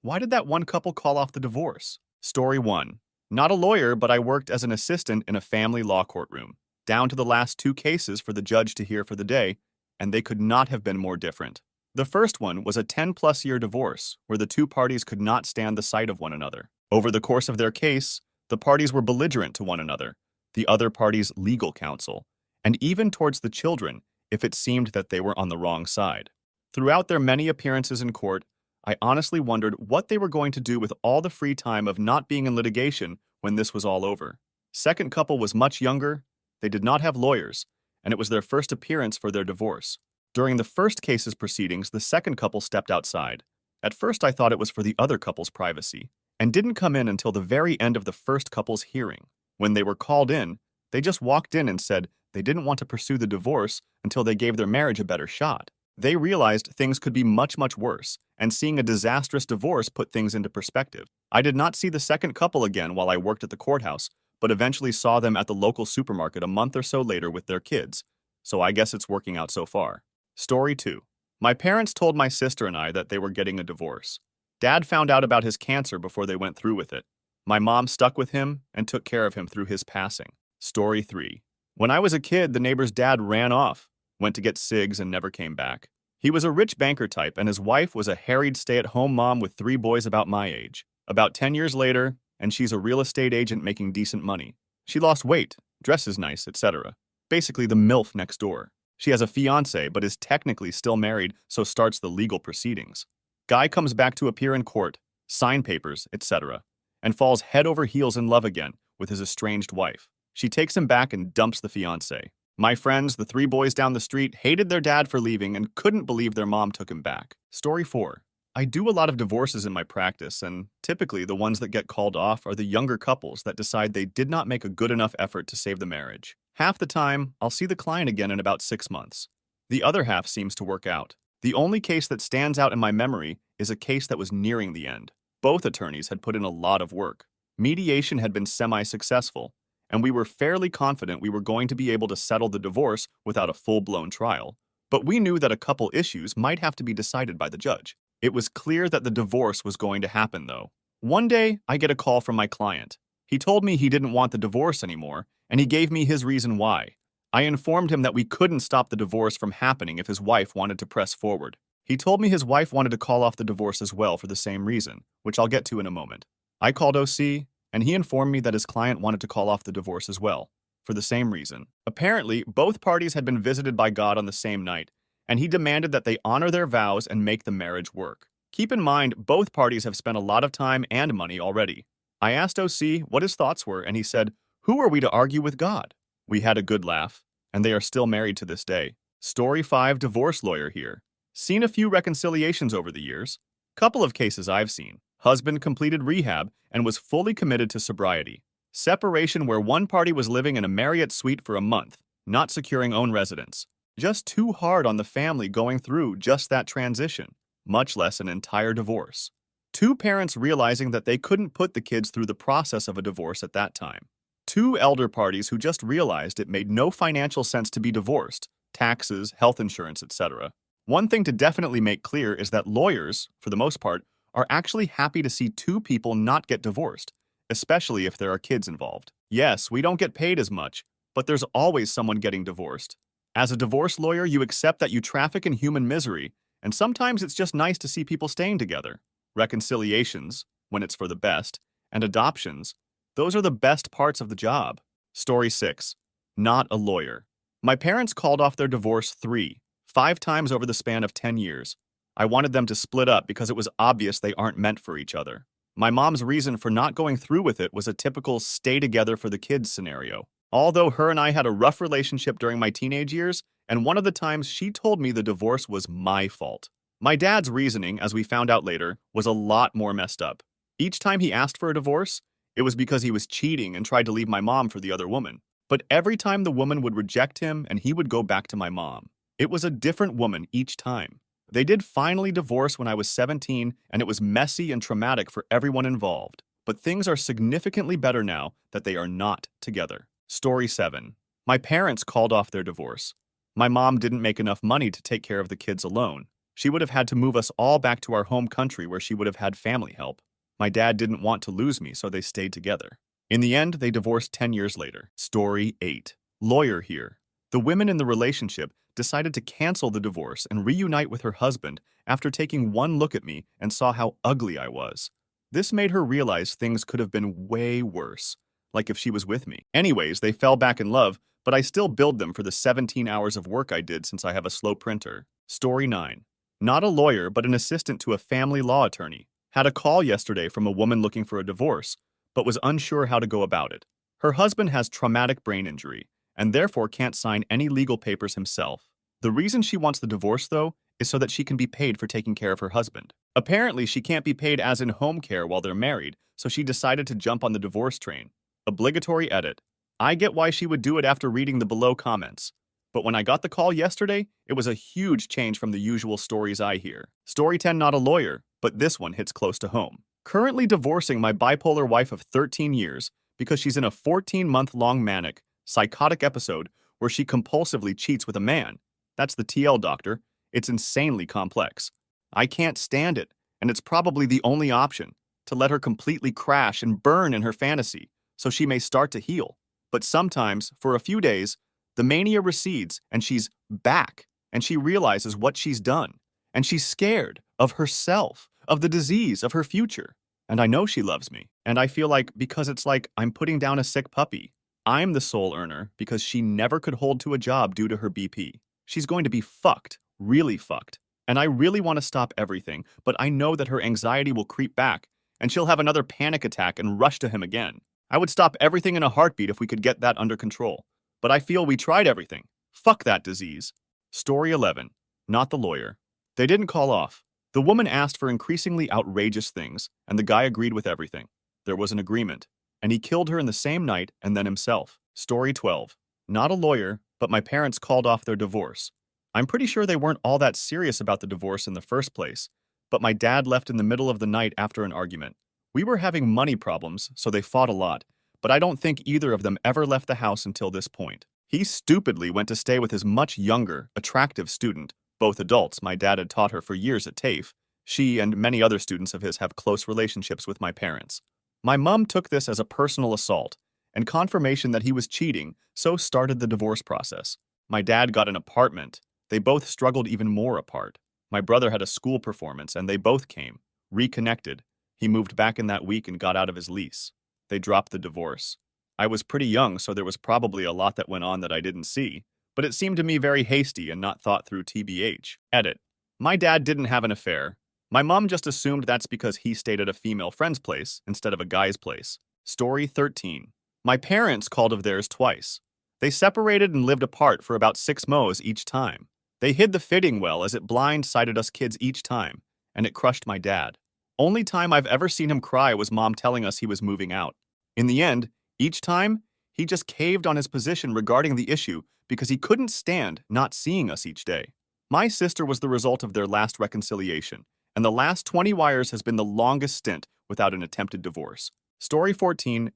Why did that one couple call off the divorce? Story 1. Not a lawyer, but I worked as an assistant in a family law courtroom, down to the last two cases for the judge to hear for the day, and they could not have been more different. The first one was a 10-plus year divorce where the two parties could not stand the sight of one another. Over the course of their case, the parties were belligerent to one another, the other party's legal counsel, and even towards the children if it seemed that they were on the wrong side. Throughout their many appearances in court, I honestly wondered what they were going to do with all the free time of not being in litigation when this was all over. Second couple was much younger, they did not have lawyers, and it was their first appearance for their divorce. During the first case's proceedings, the second couple stepped outside. At first I thought it was for the other couple's privacy, and didn't come in until the very end of the first couple's hearing. When they were called in, they just walked in and said they didn't want to pursue the divorce until they gave their marriage a better shot. They realized things could be much, much worse, and seeing a disastrous divorce put things into perspective. I did not see the second couple again while I worked at the courthouse, but eventually saw them at the local supermarket a month or so later with their kids, so I guess it's working out so far. Story 2. My parents told my sister and I that they were getting a divorce. Dad found out about his cancer before they went through with it. My mom stuck with him and took care of him through his passing. Story 3. When I was a kid, the neighbor's dad ran off, went to get cigs, and never came back. He was a rich banker type, and his wife was a harried stay-at-home mom with 3 boys about my age. About 10 years later, and she's a real estate agent making decent money. She lost weight, dresses nice, etc. Basically the MILF next door. She has a fiancé, but is technically still married, so starts the legal proceedings. Guy comes back to appear in court, sign papers, etc., and falls head over heels in love again with his estranged wife. She takes him back and dumps the fiancé. My friends, the 3 boys down the street, hated their dad for leaving and couldn't believe their mom took him back. Story 4. I do a lot of divorces in my practice, and typically the ones that get called off are the younger couples that decide they did not make a good enough effort to save the marriage. Half the time, I'll see the client again in about 6 months. The other half seems to work out. The only case that stands out in my memory is a case that was nearing the end. Both attorneys had put in a lot of work. Mediation had been semi-successful, and we were fairly confident we were going to be able to settle the divorce without a full-blown trial. But we knew that a couple issues might have to be decided by the judge. It was clear that the divorce was going to happen, though. One day, I get a call from my client. He told me he didn't want the divorce anymore, and he gave me his reason why. I informed him that we couldn't stop the divorce from happening if his wife wanted to press forward. He told me his wife wanted to call off the divorce as well for the same reason, which I'll get to in a moment. I called OC, and he informed me that his client wanted to call off the divorce as well, for the same reason. Apparently, both parties had been visited by God on the same night, and he demanded that they honor their vows and make the marriage work. Keep in mind, both parties have spent a lot of time and money already. I asked OC what his thoughts were, and he said, "Who are we to argue with God?" We had a good laugh, and they are still married to this day. Story 5, divorce lawyer here. Seen a few reconciliations over the years. Couple of cases I've seen. Husband completed rehab and was fully committed to sobriety. Separation where one party was living in a Marriott suite for a month, not securing own residence. Just too hard on the family going through just that transition, much less an entire divorce. 2 parents realizing that they couldn't put the kids through the process of a divorce at that time. 2 elder parties who just realized it made no financial sense to be divorced, taxes, health insurance, etc. One thing to definitely make clear is that lawyers, for the most part, are actually happy to see 2 people not get divorced, especially if there are kids involved. Yes, we don't get paid as much, but there's always someone getting divorced. As a divorce lawyer, you accept that you traffic in human misery, and sometimes it's just nice to see people staying together. Reconciliations, when it's for the best, and adoptions, those are the best parts of the job. Story 6. Not a lawyer. My parents called off their divorce 5 times over the span of 10 years. I wanted them to split up because it was obvious they aren't meant for each other. My mom's reason for not going through with it was a typical stay together for the kids scenario. Although her and I had a rough relationship during my teenage years, and one of the times she told me the divorce was my fault. My dad's reasoning, as we found out later, was a lot more messed up. Each time he asked for a divorce, it was because he was cheating and tried to leave my mom for the other woman. But every time the woman would reject him and he would go back to my mom. It was a different woman each time. They did finally divorce when I was 17, and it was messy and traumatic for everyone involved. But things are significantly better now that they are not together. Story 7. My parents called off their divorce. My mom didn't make enough money to take care of the kids alone. She would have had to move us all back to our home country where she would have had family help. My dad didn't want to lose me, so they stayed together. In the end, they divorced 10 years later. Story 8. Lawyer here. The women in the relationship decided to cancel the divorce and reunite with her husband after taking one look at me and saw how ugly I was. This made her realize things could have been way worse, like if she was with me. Anyways, they fell back in love, but I still billed them for the 17 hours of work I did since I have a slow printer. Story 9. Not a lawyer, but an assistant to a family law attorney. Had a call yesterday from a woman looking for a divorce, but was unsure how to go about it. Her husband has traumatic brain injury, and therefore can't sign any legal papers himself. The reason she wants the divorce, though, is so that she can be paid for taking care of her husband. Apparently, she can't be paid as in home care while they're married, so she decided to jump on the divorce train. Obligatory edit. I get why she would do it after reading the below comments. But when I got the call yesterday, it was a huge change from the usual stories I hear. Story 10, not a lawyer, but this one hits close to home. Currently divorcing my bipolar wife of 13 years because she's in a 14-month-long manic, psychotic episode where she compulsively cheats with a man. That's the TL doctor. It's insanely complex. I can't stand it, and it's probably the only option, to let her completely crash and burn in her fantasy so she may start to heal. But sometimes, for a few days, the mania recedes and she's back, and she realizes what she's done, and she's scared of herself, of the disease, of her future. And I know she loves me, and I feel like because it's like I'm putting down a sick puppy. I'm the sole earner because she never could hold to a job due to her BP. She's going to be fucked, really fucked. And I really want to stop everything, but I know that her anxiety will creep back, and she'll have another panic attack and rush to him again. I would stop everything in a heartbeat if we could get that under control. But I feel we tried everything. Fuck that disease. Story 11. Not the lawyer. They didn't call off. The woman asked for increasingly outrageous things, and the guy agreed with everything. There was an agreement, and he killed her in the same night and then himself. Story 12. Not a lawyer, but my parents called off their divorce. I'm pretty sure they weren't all that serious about the divorce in the first place, but my dad left in the middle of the night after an argument. We were having money problems, so they fought a lot, but I don't think either of them ever left the house until this point. He stupidly went to stay with his much younger, attractive student, both adults my dad had taught her for years at TAFE. She and many other students of his have close relationships with my parents. My mom took this as a personal assault and confirmation that he was cheating, so started the divorce process. My dad got an apartment. They both struggled even more apart. My brother had a school performance, and they both came, reconnected. He moved back in that week and got out of his lease. They dropped the divorce. I was pretty young, so there was probably a lot that went on that I didn't see, but it seemed to me very hasty and not thought through TBH. Edit. My dad didn't have an affair. My mom just assumed that's because he stayed at a female friend's place instead of a guy's place. Story 13. My parents called of theirs twice. They separated and lived apart for about 6 mo's each time. They hid the fitting well as it blindsided us kids each time, and it crushed my dad. Only time I've ever seen him cry was mom telling us he was moving out. In the end, each time, he just caved on his position regarding the issue because he couldn't stand not seeing us each day. My sister was the result of their last reconciliation, and the last 20 wires has been the longest stint without an attempted divorce. Story 14,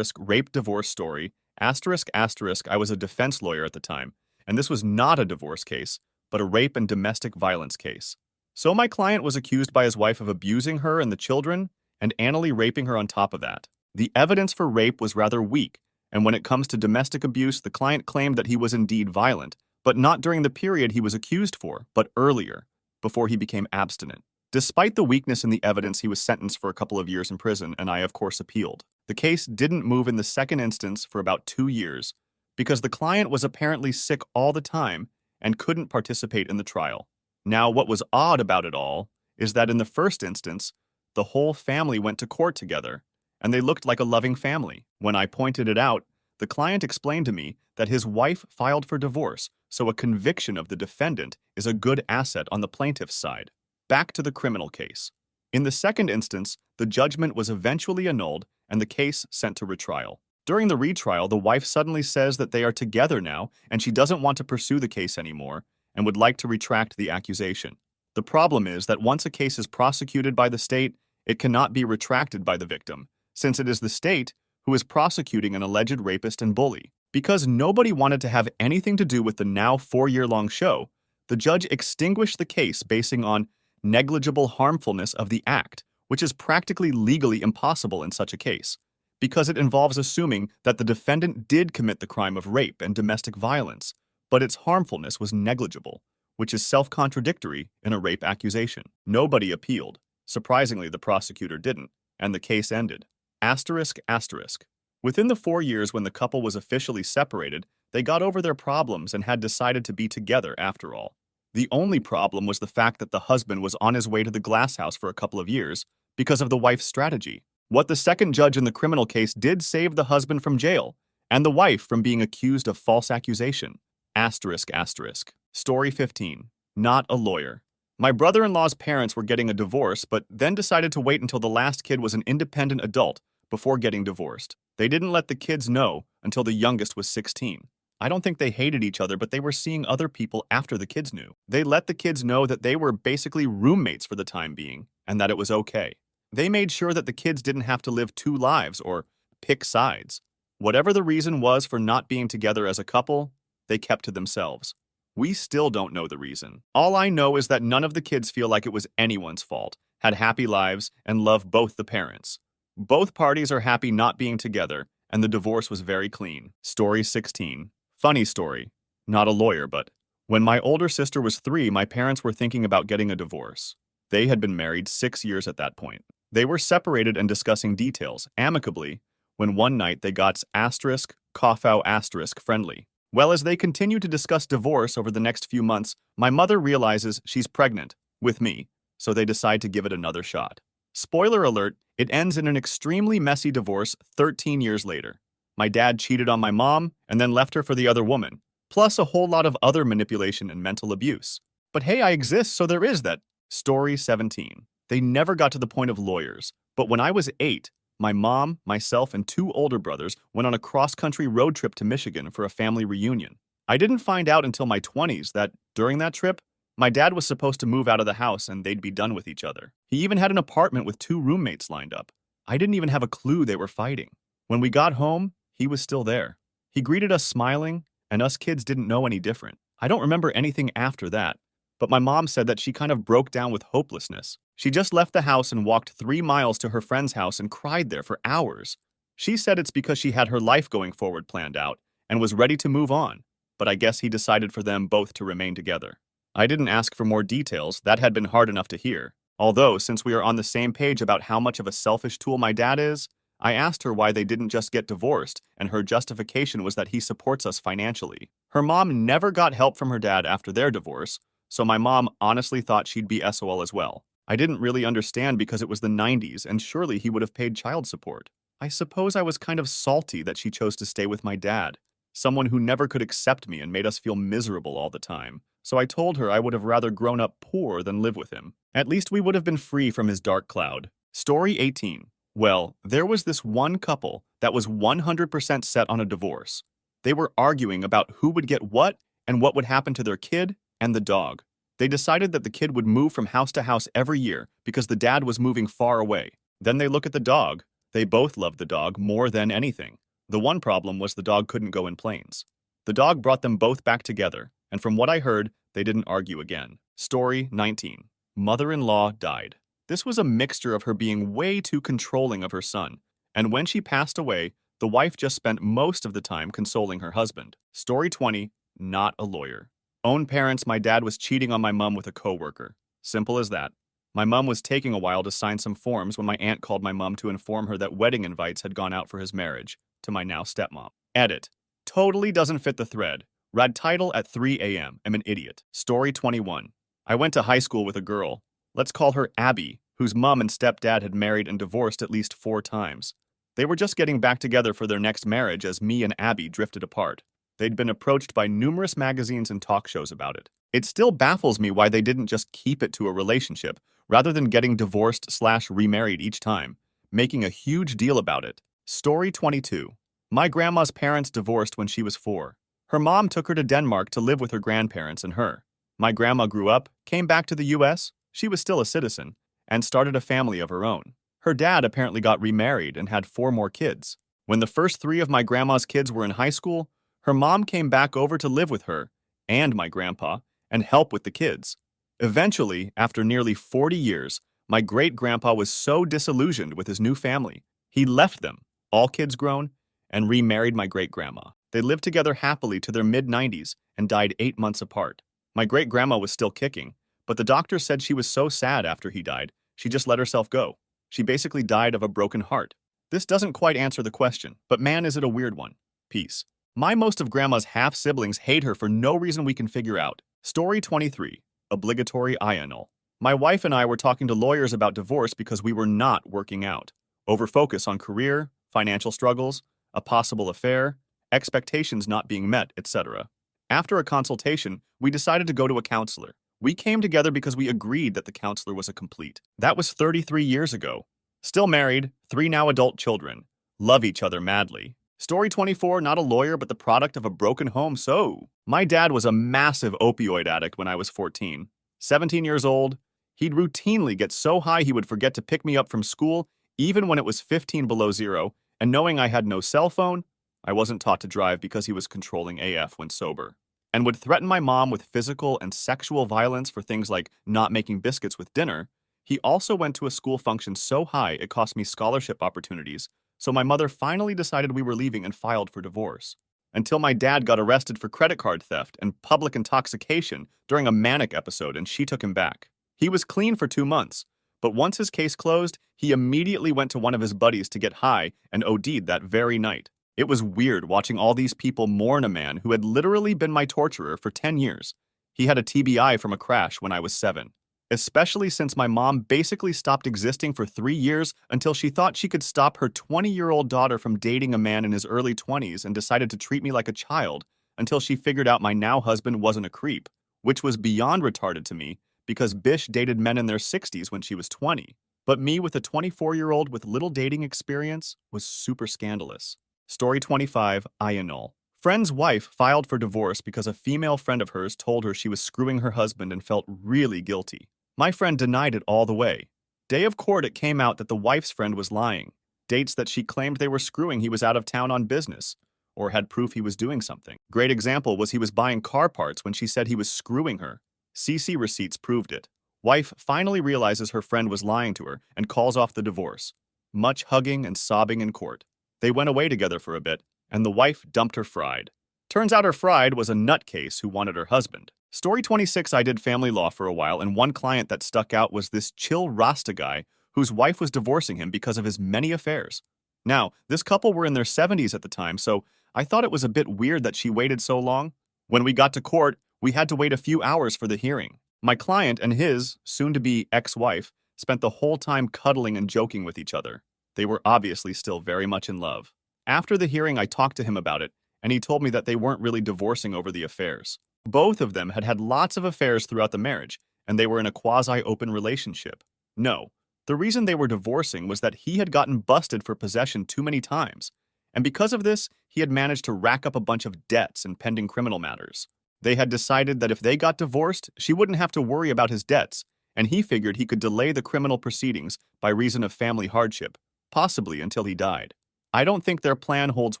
rape divorce story, I was a defense lawyer at the time, and this was not a divorce case, but a rape and domestic violence case. So my client was accused by his wife of abusing her and the children, and anally raping her on top of that. The evidence for rape was rather weak, and when it comes to domestic abuse, the client claimed that he was indeed violent, but not during the period he was accused for, but earlier, before he became abstinent. Despite the weakness in the evidence, he was sentenced for a couple of years in prison, and I, of course, appealed. The case didn't move in the second instance for about 2 years, because the client was apparently sick all the time and couldn't participate in the trial. Now, what was odd about it all is that in the first instance, the whole family went to court together, and they looked like a loving family. When I pointed it out, the client explained to me that his wife filed for divorce, so a conviction of the defendant is a good asset on the plaintiff's side. Back to the criminal case. In the second instance, the judgment was eventually annulled and the case sent to retrial. During the retrial, the wife suddenly says that they are together now and she doesn't want to pursue the case anymore and would like to retract the accusation. The problem is that once a case is prosecuted by the state, it cannot be retracted by the victim, since it is the state who is prosecuting an alleged rapist and bully. Because nobody wanted to have anything to do with the now 4-year-long show, The judge extinguished the case basing on negligible harmfulness of the act, which is practically legally impossible in such a case, because it involves assuming that the defendant did commit the crime of rape and domestic violence, but its harmfulness was negligible, which is self-contradictory in a rape accusation. Nobody appealed. Surprisingly, the prosecutor didn't, and the case ended. Asterisk, asterisk. Within the 4 years when the couple was officially separated, they got over their problems and had decided to be together after all. The only problem was the fact that the husband was on his way to the glass house for a couple of years because of the wife's strategy. What the second judge in the criminal case did save the husband from jail and the wife from being accused of false accusation. Asterisk, asterisk. Story 15. Not a lawyer. My brother-in-law's parents were getting a divorce, but then decided to wait until the last kid was an independent adult before getting divorced. They didn't let the kids know until the youngest was 16. I don't think they hated each other, but they were seeing other people after the kids knew. They let the kids know that they were basically roommates for the time being, and that it was okay. They made sure that the kids didn't have to live two lives or pick sides. Whatever the reason was for not being together as a couple, they kept to themselves. We still don't know the reason. All I know is that none of the kids feel like it was anyone's fault, had happy lives, and love both the parents. Both parties are happy not being together, and the divorce was very clean. Story 16. Funny story. Not a lawyer, but when my older sister was 3, my parents were thinking about getting a divorce. They had been married 6 years at that point. They were separated and discussing details, amicably, when one night they got asterisk, cough out asterisk friendly. Well, as they continue to discuss divorce over the next few months, my mother realizes she's pregnant with me, so they decide to give it another shot. Spoiler alert, it ends in an extremely messy divorce 13 years later. My dad cheated on my mom and then left her for the other woman, plus a whole lot of other manipulation and mental abuse. But hey, I exist, so there is that. Story 17. They never got to the point of lawyers, but when I was 8, my mom, myself, and 2 older brothers went on a cross-country road trip to Michigan for a family reunion. I didn't find out until my 20s that, during that trip, my dad was supposed to move out of the house and they'd be done with each other. He even had an apartment with 2 roommates lined up. I didn't even have a clue they were fighting. When we got home, he was still there. He greeted us smiling, and us kids didn't know any different. I don't remember anything after that, but my mom said that she kind of broke down with hopelessness. She just left the house and walked 3 miles to her friend's house and cried there for hours. She said it's because she had her life going forward planned out and was ready to move on, but I guess he decided for them both to remain together. I didn't ask for more details, that had been hard enough to hear. Although, since we are on the same page about how much of a selfish tool my dad is, I asked her why they didn't just get divorced, and her justification was that he supports us financially. Her mom never got help from her dad after their divorce, so my mom honestly thought she'd be SOL as well. I didn't really understand because it was the 90s, and surely he would have paid child support. I suppose I was kind of salty that she chose to stay with my dad, someone who never could accept me and made us feel miserable all the time. So I told her I would have rather grown up poor than live with him. At least we would have been free from his dark cloud. Story 18. Well, there was this one couple that was 100% set on a divorce. They were arguing about who would get what and what would happen to their kid and the dog. They decided that the kid would move from house to house every year because the dad was moving far away. Then they look at the dog. They both loved the dog more than anything. The one problem was the dog couldn't go in planes. The dog brought them both back together, and from what I heard, they didn't argue again. Story 19. Mother-in-law died. This was a mixture of her being way too controlling of her son, and when she passed away, the wife just spent most of the time consoling her husband. Story 20. Not a lawyer. Own parents, my dad was cheating on my mom with a coworker. Simple as that. My mom was taking a while to sign some forms when my aunt called my mom to inform her that wedding invites had gone out for his marriage, to my now stepmom. Edit. Totally doesn't fit the thread. Read title at 3 a.m. I'm an idiot. Story 21. I went to high school with a girl. Let's call her Abby, whose mom and stepdad had married and divorced at least 4 times. They were just getting back together for their next marriage as me and Abby drifted apart. They'd been approached by numerous magazines and talk shows about it. It still baffles me why they didn't just keep it to a relationship, rather than getting divorced/remarried each time, making a huge deal about it. Story 22. My grandma's parents divorced when she was 4. Her mom took her to Denmark to live with her grandparents and her. My grandma grew up, came back to the US, she was still a citizen, and started a family of her own. Her dad apparently got remarried and had 4 more kids. When the first 3 of my grandma's kids were in high school, her mom came back over to live with her and my grandpa and help with the kids. Eventually, after nearly 40 years, my great-grandpa was so disillusioned with his new family, he left them, all kids grown, and remarried my great-grandma. They lived together happily to their mid-90s and died 8 months apart. My great-grandma was still kicking, but the doctor said she was so sad after he died, she just let herself go. She basically died of a broken heart. This doesn't quite answer the question, but man, is it a weird one. Peace. Most of Grandma's half-siblings hate her for no reason we can figure out. Story 23. Obligatory INL. My wife and I were talking to lawyers about divorce because we were not working out. Over-focus on career, financial struggles, a possible affair, expectations not being met, etc. After a consultation, we decided to go to a counselor. We came together because we agreed that the counselor was a complete. That was 33 years ago. Still married, 3 now adult children. Love each other madly. Story 24, not a lawyer, but the product of a broken home. So, my dad was a massive opioid addict when I was 14. 17 years old, he'd routinely get so high he would forget to pick me up from school, even when it was 15 below zero, and knowing I had no cell phone, I wasn't taught to drive because he was controlling AF when sober, and would threaten my mom with physical and sexual violence for things like not making biscuits with dinner. He also went to a school function so high it cost me scholarship opportunities, so my mother finally decided we were leaving and filed for divorce. Until my dad got arrested for credit card theft and public intoxication during a manic episode and she took him back. He was clean for 2 months, but once his case closed, he immediately went to one of his buddies to get high and OD'd that very night. It was weird watching all these people mourn a man who had literally been my torturer for 10 years. He had a TBI from a crash when I was 7. Especially since my mom basically stopped existing for 3 years until she thought she could stop her 20-year-old daughter from dating a man in his early 20s and decided to treat me like a child until she figured out my now husband wasn't a creep, which was beyond retarded to me because Bish dated men in their 60s when she was 20. But me with a 24-year-old with little dating experience was super scandalous. Story 25, I annul. Friend's wife filed for divorce because a female friend of hers told her she was screwing her husband and felt really guilty. My friend denied it all the way. Day of court, it came out that the wife's friend was lying. Dates that she claimed they were screwing, he was out of town on business, or had proof he was doing something. Great example was he was buying car parts when she said he was screwing her. CC receipts proved it. Wife finally realizes her friend was lying to her and calls off the divorce. Much hugging and sobbing in court. They went away together for a bit, and the wife dumped her fried. Turns out her fried was a nutcase who wanted her husband. Story 26, I did family law for a while, and one client that stuck out was this chill Rasta guy whose wife was divorcing him because of his many affairs. Now, this couple were in their 70s at the time, so I thought it was a bit weird that she waited so long. When we got to court, we had to wait a few hours for the hearing. My client and his, soon-to-be ex-wife, spent the whole time cuddling and joking with each other. They were obviously still very much in love. After the hearing, I talked to him about it, and he told me that they weren't really divorcing over the affairs. Both of them had had lots of affairs throughout the marriage, and they were in a quasi-open relationship. No, the reason they were divorcing was that he had gotten busted for possession too many times, and because of this, he had managed to rack up a bunch of debts and pending criminal matters. They had decided that if they got divorced, she wouldn't have to worry about his debts, and he figured he could delay the criminal proceedings by reason of family hardship, possibly until he died. I don't think their plan holds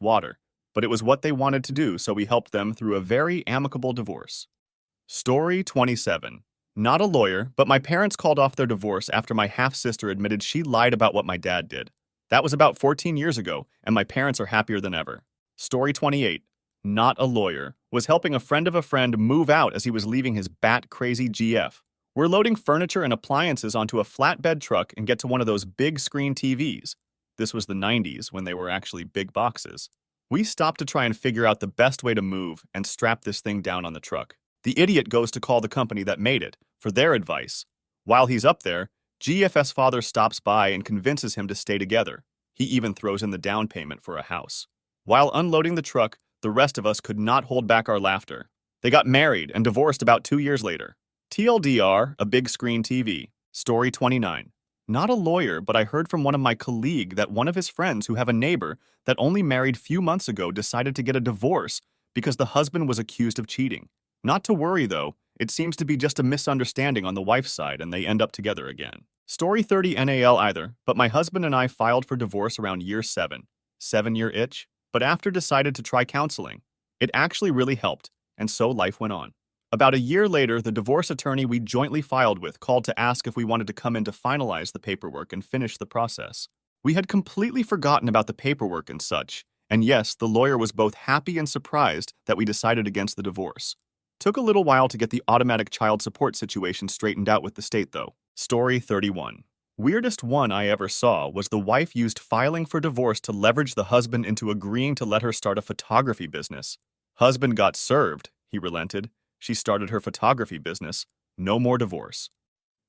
water, but it was what they wanted to do, so we helped them through a very amicable divorce. Story 27. Not a lawyer, but my parents called off their divorce after my half-sister admitted she lied about what my dad did. That was about 14 years ago, and my parents are happier than ever. Story 28. Not a lawyer, was helping a friend of a friend move out as he was leaving his bat-crazy GF. We're loading furniture and appliances onto a flatbed truck and get to one of those big screen TVs. This was the 90s when they were actually big boxes. We stopped to try and figure out the best way to move and strap this thing down on the truck. The idiot goes to call the company that made it for their advice. While he's up there, GF's father stops by and convinces him to stay together. He even throws in the down payment for a house. While unloading the truck, the rest of us could not hold back our laughter. They got married and divorced about 2 years later. TLDR, a big screen TV. Story 29. Not a lawyer, but I heard from one of my colleagues that one of his friends who have a neighbor that only married few months ago decided to get a divorce because the husband was accused of cheating. Not to worry though, it seems to be just a misunderstanding on the wife's side and they end up together again. Story 30 NAL either, but my husband and I filed for divorce around year 7. 7-year itch, but after decided to try counseling. It actually really helped, and so life went on. About a year later, the divorce attorney we jointly filed with called to ask if we wanted to come in to finalize the paperwork and finish the process. We had completely forgotten about the paperwork and such, and yes, the lawyer was both happy and surprised that we decided against the divorce. Took a little while to get the automatic child support situation straightened out with the state, though. Story 31. Weirdest one I ever saw was the wife used filing for divorce to leverage the husband into agreeing to let her start a photography business. Husband got served, he relented. She started her photography business. No more divorce.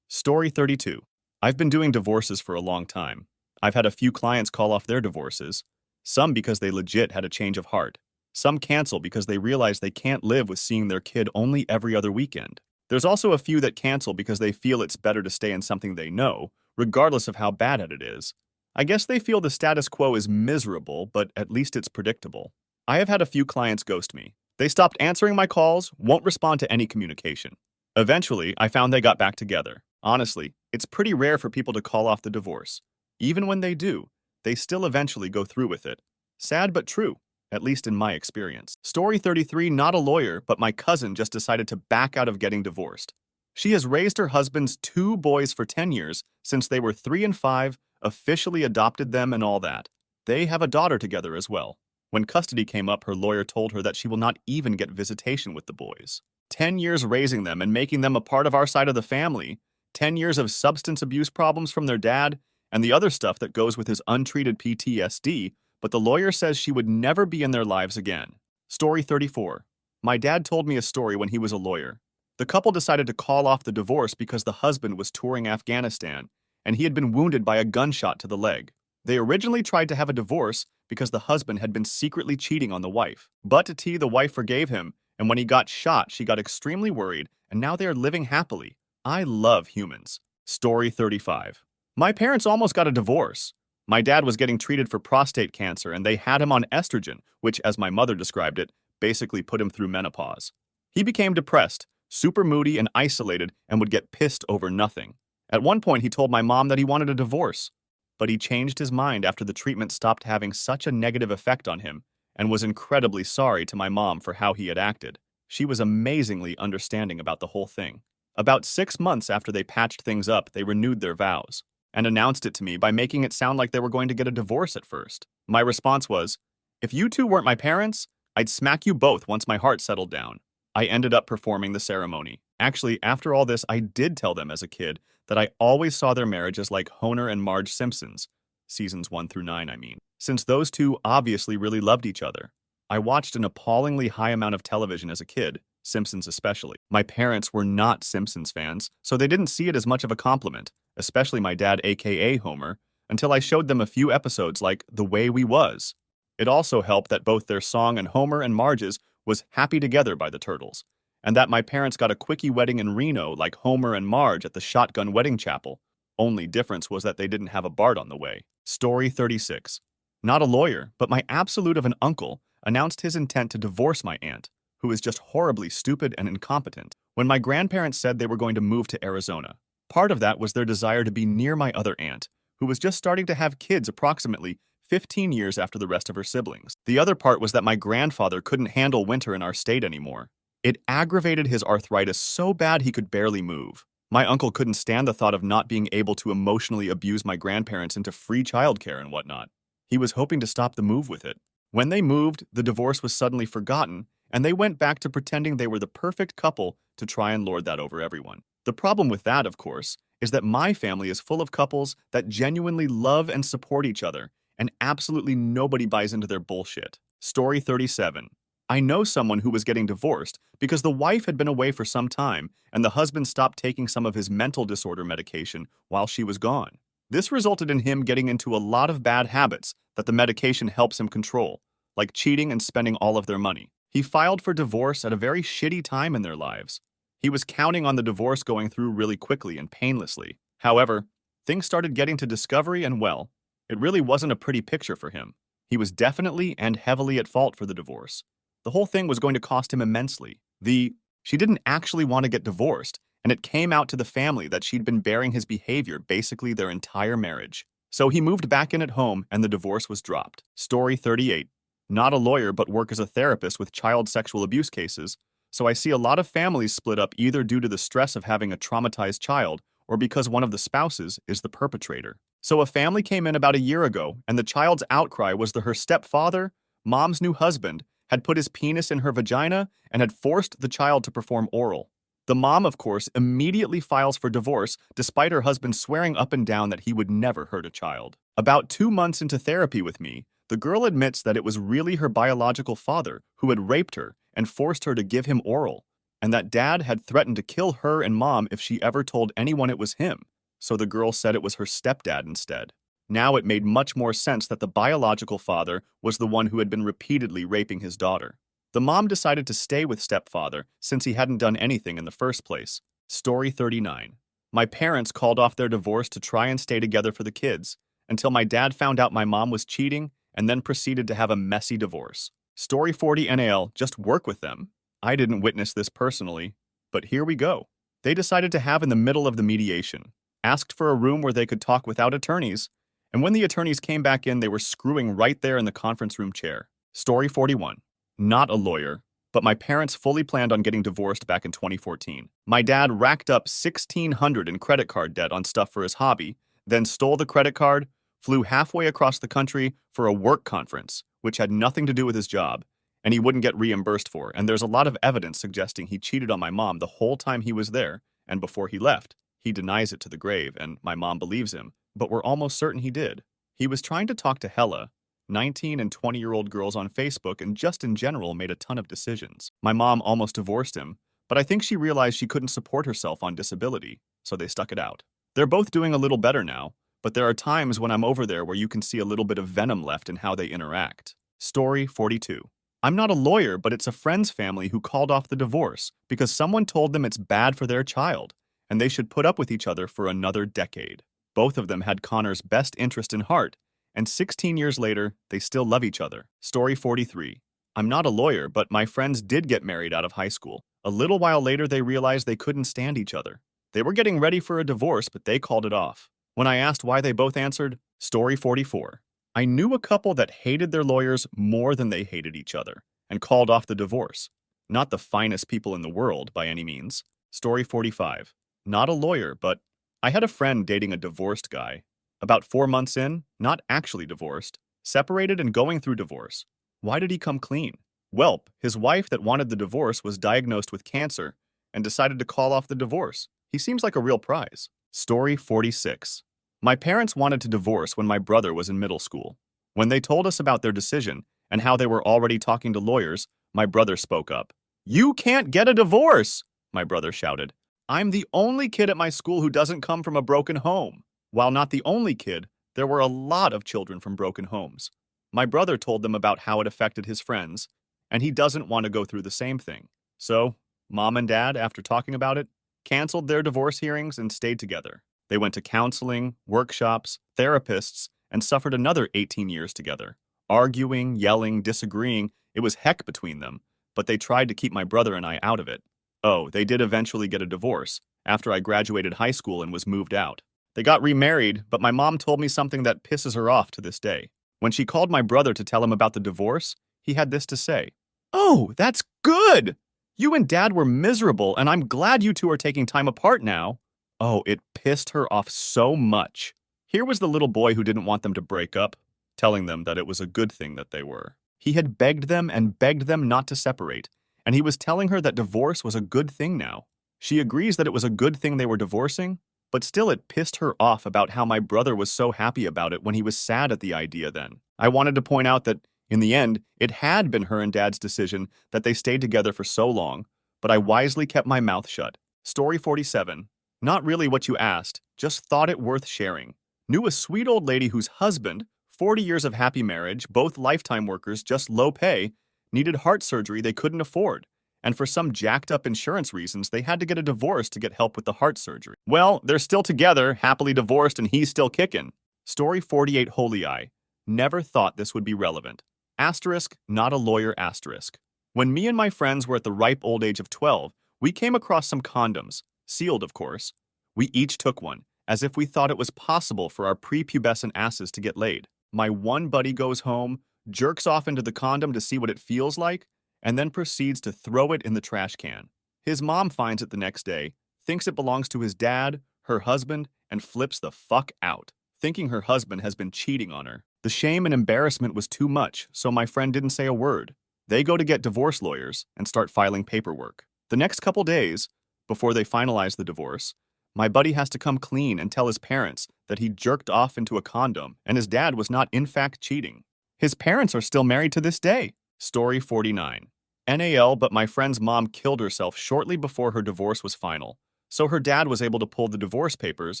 Story 32. I've been doing divorces for a long time. I've had a few clients call off their divorces. Some because they legit had a change of heart. Some cancel because they realize they can't live with seeing their kid only every other weekend. There's also a few that cancel because they feel it's better to stay in something they know, regardless of how bad at it is. I guess they feel the status quo is miserable, but at least it's predictable. I have had a few clients ghost me. They stopped answering my calls, won't respond to any communication. Eventually, I found they got back together. Honestly, it's pretty rare for people to call off the divorce. Even when they do, they still eventually go through with it. Sad but true, at least in my experience. Story 33, not a lawyer, but my cousin just decided to back out of getting divorced. She has raised her husband's 2 boys for 10 years, since they were 3 and 5, officially adopted them and all that. They have a daughter together as well. When custody came up, her lawyer told her that she will not even get visitation with the boys. 10 years raising them and making them a part of our side of the family, 10 years of substance abuse problems from their dad, and the other stuff that goes with his untreated PTSD, but the lawyer says she would never be in their lives again. Story 34. My dad told me a story when he was a lawyer. The couple decided to call off the divorce because the husband was touring Afghanistan, and he had been wounded by a gunshot to the leg. They originally tried to have a divorce because the husband had been secretly cheating on the wife. But the wife forgave him, and when he got shot, she got extremely worried, and now they are living happily. I love humans. Story 35. My parents almost got a divorce. My dad was getting treated for prostate cancer, and they had him on estrogen, which, as my mother described it, basically put him through menopause. He became depressed, super moody and isolated, and would get pissed over nothing. At one point, he told my mom that he wanted a divorce. But he changed his mind after the treatment stopped having such a negative effect on him, and was incredibly sorry to my mom for how he had acted. She was amazingly understanding about the whole thing. About 6 months after they patched things up, they renewed their vows, and announced it to me by making it sound like they were going to get a divorce at first. My response was, if you two weren't my parents, I'd smack you both once my heart settled down. I ended up performing the ceremony. Actually, after all this, I did tell them as a kid that I always saw their marriage as like Homer and Marge Simpson's, seasons 1 through 9, I mean, since those two obviously really loved each other. I watched an appallingly high amount of television as a kid, Simpsons especially. My parents were not Simpsons fans, so they didn't see it as much of a compliment, especially my dad, aka Homer, until I showed them a few episodes like The Way We Was. It also helped that both their song and Homer and Marge's was Happy Together by the Turtles, and that my parents got a quickie wedding in Reno like Homer and Marge at the Shotgun Wedding Chapel. Only difference was that they didn't have a Bart on the way. Story 36. Not a lawyer, but my absolute of an uncle announced his intent to divorce my aunt, who is just horribly stupid and incompetent, when my grandparents said they were going to move to Arizona. Part of that was their desire to be near my other aunt, who was just starting to have kids approximately 15 years after the rest of her siblings. The other part was that my grandfather couldn't handle winter in our state anymore. It aggravated his arthritis so bad he could barely move. My uncle couldn't stand the thought of not being able to emotionally abuse my grandparents into free childcare and whatnot. He was hoping to stop the move with it. When they moved, the divorce was suddenly forgotten, and they went back to pretending they were the perfect couple to try and lord that over everyone. The problem with that, of course, is that my family is full of couples that genuinely love and support each other, and absolutely nobody buys into their bullshit. Story 37. I know someone who was getting divorced because the wife had been away for some time and the husband stopped taking some of his mental disorder medication while she was gone. This resulted in him getting into a lot of bad habits that the medication helps him control, like cheating and spending all of their money. He filed for divorce at a very shitty time in their lives. He was counting on the divorce going through really quickly and painlessly. However, things started getting to discovery and well, it really wasn't a pretty picture for him. He was definitely and heavily at fault for the divorce. The whole thing was going to cost him immensely. She didn't actually want to get divorced, and it came out to the family that she'd been bearing his behavior basically their entire marriage. So he moved back in at home and the divorce was dropped. Story 38. Not a lawyer but work as a therapist with child sexual abuse cases, So I see a lot of families split up either due to the stress of having a traumatized child or because one of the spouses is the perpetrator. So a family came in about a year ago, and the child's outcry was that her stepfather, mom's new husband, had put his penis in her vagina and had forced the child to perform oral. The mom, of course, immediately files for divorce despite her husband swearing up and down that he would never hurt a child. About 2 months into therapy with me, the girl admits that it was really her biological father who had raped her and forced her to give him oral, and that dad had threatened to kill her and mom if she ever told anyone it was him, so the girl said it was her stepdad instead. Now it made much more sense that the biological father was the one who had been repeatedly raping his daughter. The mom decided to stay with stepfather since he hadn't done anything in the first place. Story 39. My parents called off their divorce to try and stay together for the kids, until my dad found out my mom was cheating and then proceeded to have a messy divorce. Story 40 NAL, just work with them. I didn't witness this personally, but here we go. They decided to have in the middle of the mediation, asked for a room where they could talk without attorneys, and when the attorneys came back in, they were screwing right there in the conference room chair. Story 41. Not a lawyer, but my parents fully planned on getting divorced back in 2014. My dad racked up $1,600 in credit card debt on stuff for his hobby, then stole the credit card, flew halfway across the country for a work conference, which had nothing to do with his job, and he wouldn't get reimbursed for. And there's a lot of evidence suggesting he cheated on my mom the whole time he was there, and before he left. He denies it to the grave, and my mom believes him, but we're almost certain he did. He was trying to talk to Hella, 19 and 20-year-old girls on Facebook, and just in general made a ton of decisions. My mom almost divorced him, but I think she realized she couldn't support herself on disability, so they stuck it out. They're both doing a little better now, but there are times when I'm over there where you can see a little bit of venom left in how they interact. Story 42. I'm not a lawyer, but it's a friend's family who called off the divorce because someone told them it's bad for their child, and they should put up with each other for another decade. Both of them had Connor's best interest in heart, and 16 years later, they still love each other. Story 43. I'm not a lawyer, but my friends did get married out of high school. A little while later, they realized they couldn't stand each other. They were getting ready for a divorce, but they called it off. When I asked why, they both answered, Story 44. I knew a couple that hated their lawyers more than they hated each other, and called off the divorce. Not the finest people in the world, by any means. Story 45. Not a lawyer, but I had a friend dating a divorced guy. About 4 months in, not actually divorced, separated and going through divorce. Why did he come clean? Welp, his wife that wanted the divorce was diagnosed with cancer and decided to call off the divorce. He seems like a real prize. Story 46. My parents wanted to divorce when my brother was in middle school. When they told us about their decision and how they were already talking to lawyers, my brother spoke up. You can't get a divorce, my brother shouted. I'm the only kid at my school who doesn't come from a broken home. While not the only kid, there were a lot of children from broken homes. My brother told them about how it affected his friends, and he doesn't want to go through the same thing. So, mom and dad, after talking about it, canceled their divorce hearings and stayed together. They went to counseling, workshops, therapists, and suffered another 18 years together. Arguing, yelling, disagreeing, it was heck between them, but they tried to keep my brother and I out of it. Oh, they did eventually get a divorce after I graduated high school and was moved out. They got remarried, but my mom told me something that pisses her off to this day. When she called my brother to tell him about the divorce, he had this to say. Oh, that's good! You and Dad were miserable, and I'm glad you two are taking time apart now. Oh, it pissed her off so much. Here was the little boy who didn't want them to break up, telling them that it was a good thing that they were. He had begged them and begged them not to separate, and he was telling her that divorce was a good thing now. She agrees that it was a good thing they were divorcing, but still it pissed her off about how my brother was so happy about it when he was sad at the idea then. I wanted to point out that, in the end, it had been her and Dad's decision that they stayed together for so long, but I wisely kept my mouth shut. Story 47. Not really what you asked, just thought it worth sharing. Knew a sweet old lady whose husband, 40 years of happy marriage, both lifetime workers, just low pay, needed heart surgery they couldn't afford. And for some jacked up insurance reasons, they had to get a divorce to get help with the heart surgery. Well, they're still together, happily divorced, and he's still kicking. Story 48 Holy Eye. Never thought this would be relevant. Asterisk, not a lawyer asterisk. When me and my friends were at the ripe old age of 12, we came across some condoms, sealed of course. We each took one, as if we thought it was possible for our prepubescent asses to get laid. My one buddy goes home, jerks off into the condom to see what it feels like, and then proceeds to throw it in the trash can. His mom finds it the next day, thinks it belongs to his dad, her husband, and flips the fuck out, thinking her husband has been cheating on her. The shame and embarrassment was too much, so my friend didn't say a word. They go to get divorce lawyers and start filing paperwork. The next couple days, before they finalize the divorce, my buddy has to come clean and tell his parents that he jerked off into a condom and his dad was not in fact cheating. His parents are still married to this day. Story 49. NAL, but my friend's mom killed herself shortly before her divorce was final, so her dad was able to pull the divorce papers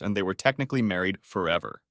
and they were technically married forever.